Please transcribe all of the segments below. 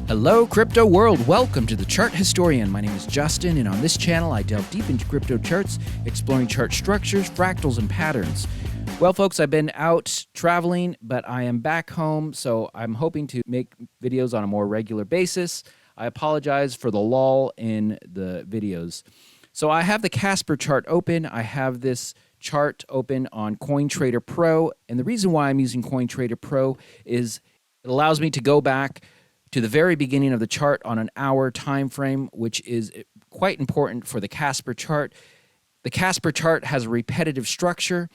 Hello, crypto world. Welcome to the Chart Historian. My name is Justin, and on this channel, I delve deep into crypto charts, exploring chart structures, fractals, and patterns. Well, folks, I've been out traveling, but I am back home, so I'm hoping to make videos on a more regular basis. I apologize for the lull in the videos. So I have the Casper chart open. I have this chart open on CoinTrader Pro, and the reason why I'm using CoinTrader Pro is it allows me to go back to the very beginning of the chart on an hour time frame, which is quite important for the Casper chart. The Casper chart has a repetitive structure.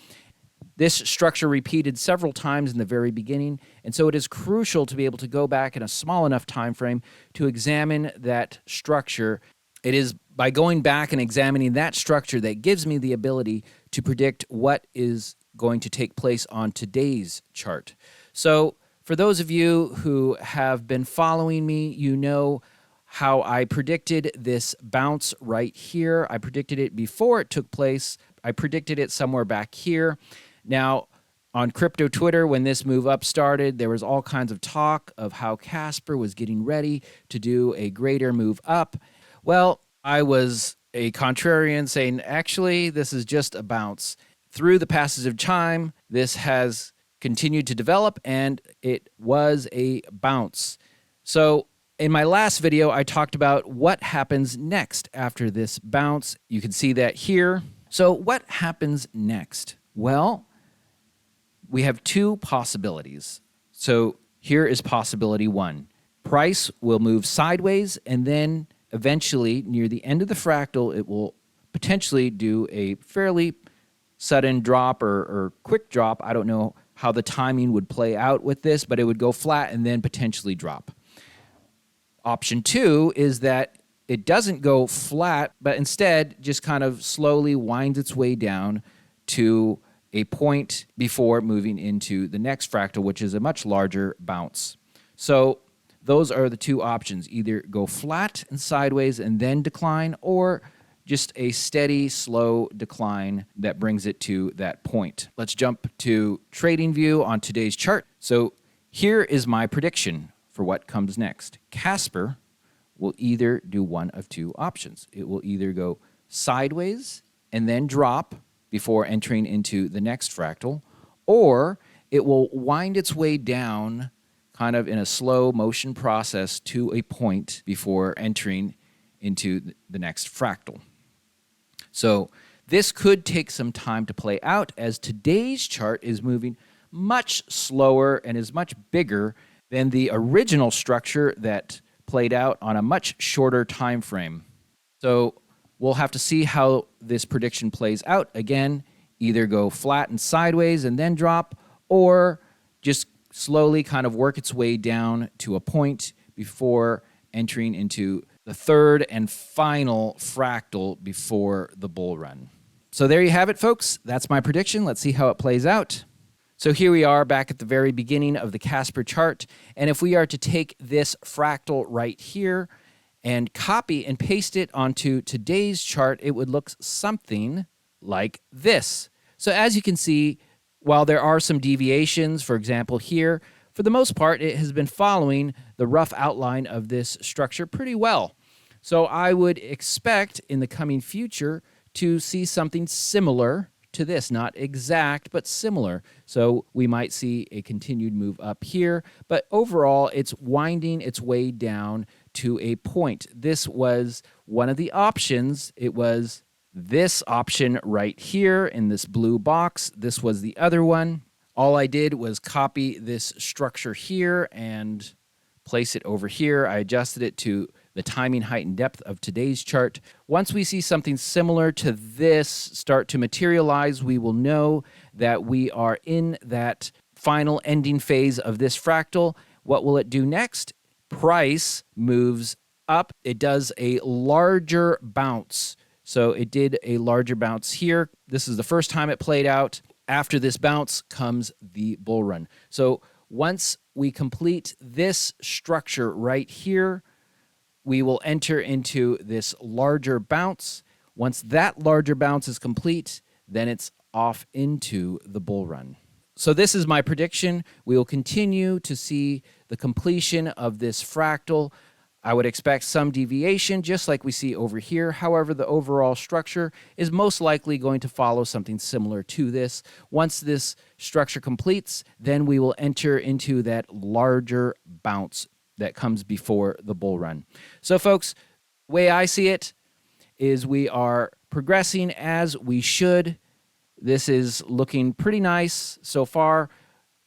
This structure repeated several times in the very beginning, and so it is crucial to be able to go back in a small enough time frame to examine that structure. It is by going back and examining that structure that gives me the ability to predict what is going to take place on today's chart. So for those of you who have been following me, you know how I predicted this bounce right here. I predicted it before it took place. I predicted it somewhere back here. Now, on crypto Twitter, when this move up started, there was all kinds of talk of how Casper was getting ready to do a greater move up. Well, I was a contrarian saying, actually, this is just a bounce. Through the passage of time, this has continued to develop, and it was a bounce. So in my last video, I talked about what happens next after this bounce. You can see that here. So what happens next? Well, we have two possibilities. So here is possibility one. Price will move sideways, and then eventually, near the end of the fractal, it will potentially do a fairly sudden drop or quick drop. I don't know how the timing would play out with this, but it would go flat and then potentially drop. Option two is that it doesn't go flat, but instead just kind of slowly winds its way down to a point before moving into the next fractal, which is a much larger bounce. So those are the two options: either go flat and sideways and then decline, or just a steady, slow decline that brings it to that point. Let's jump to TradingView on today's chart. So here is my prediction for what comes next. Casper will either do one of two options. It will either go sideways and then drop before entering into the next fractal, or it will wind its way down kind of in a slow motion process to a point before entering into the next fractal. So this could take some time to play out, as today's chart is moving much slower and is much bigger than the original structure that played out on a much shorter time frame. So we'll have to see how this prediction plays out. Again, either go flat and sideways and then drop, or just slowly kind of work its way down to a point before entering into the third and final fractal before the bull run. So there you have it, folks. That's my prediction. Let's see how it plays out. So here we are back at the very beginning of the Casper chart. And if we are to take this fractal right here and copy and paste it onto today's chart, it would look something like this. So as you can see, while there are some deviations, for example here, for the most part, it has been following the rough outline of this structure pretty well. So I would expect in the coming future to see something similar to this, not exact, but similar. So we might see a continued move up here, but overall it's winding its way down to a point. This was one of the options. It was this option right here in this blue box. This was the other one. All I did was copy this structure here and place it over here. I adjusted it to the timing, height, and depth of today's chart. Once we see something similar to this start to materialize, we will know that we are in that final ending phase of this fractal. What will it do next? Price moves up. It does a larger bounce. So it did a larger bounce here. This is the first time it played out. After this bounce comes the bull run. So once we complete this structure right here, we will enter into this larger bounce. Once that larger bounce is complete, then it's off into the bull run. So this is my prediction. We will continue to see the completion of this fractal. I would expect some deviation, just like we see over here. However, the overall structure is most likely going to follow something similar to this. Once this structure completes, then we will enter into that larger bounce that comes before the bull run. So folks, the way I see it is we are progressing as we should. This is looking pretty nice so far.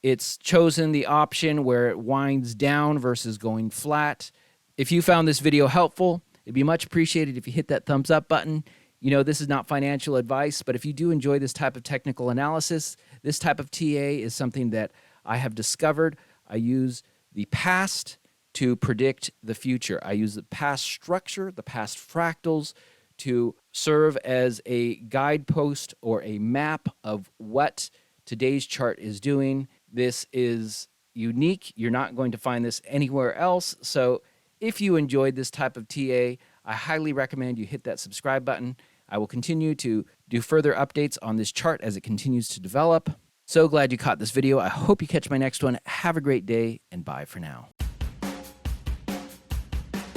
It's chosen the option where it winds down versus going flat. If you found this video helpful, it'd be much appreciated if you hit that thumbs up button. You know, this is not financial advice, but if you do enjoy this type of technical analysis, this type of TA is something that I have discovered. I use the past to predict the future. I use the past structure, the past fractals, to serve as a guidepost or a map of what today's chart is doing. This is unique. You're not going to find this anywhere else. So if you enjoyed this type of TA, I highly recommend you hit that subscribe button. I will continue to do further updates on this chart as it continues to develop. So glad you caught this video. I hope you catch my next one. Have a great day, and bye for now.